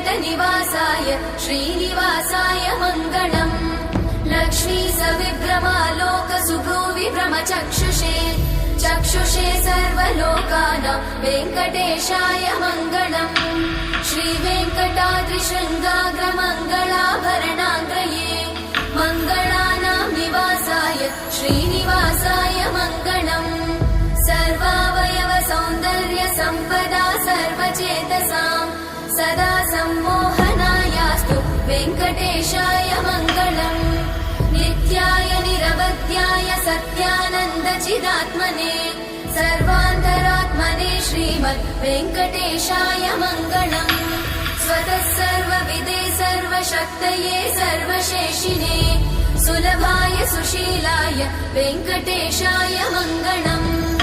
वैकुण्ठनिवासाय श्रीनिवासाय मङ्गलम् लक्ष्मी सविभ्रमालोकसुभ्रूविभ्रमचक्षुषे चक्षुषे सर्वलोकानां वेङ्कटेशाय मङ्गलम् श्रीवेङ्कटाद्रिशृङ्गाग्रमङ्गलाभरणाङ्ग्रये मङ्गलानां निवासाय श्रीनिवासाय मङ्गलम् सर्वावयव सौन्दर्य सम्पदा सर्वचेतसां सदा सम्मोहनायास्तु वेङ्कटेशाय मङ्गलम् नित्याय निरवध्याय सत्यानन्दचिदात्मने सर्वान्तरात्मने श्रीमद् वेङ्कटेशाय मङ्गलम् स्वतः सर्वविदे सर्वशक्तये सर्वशेषिने सुलभाय सुशीलाय वेङ्कटेशाय मङ्गलम्।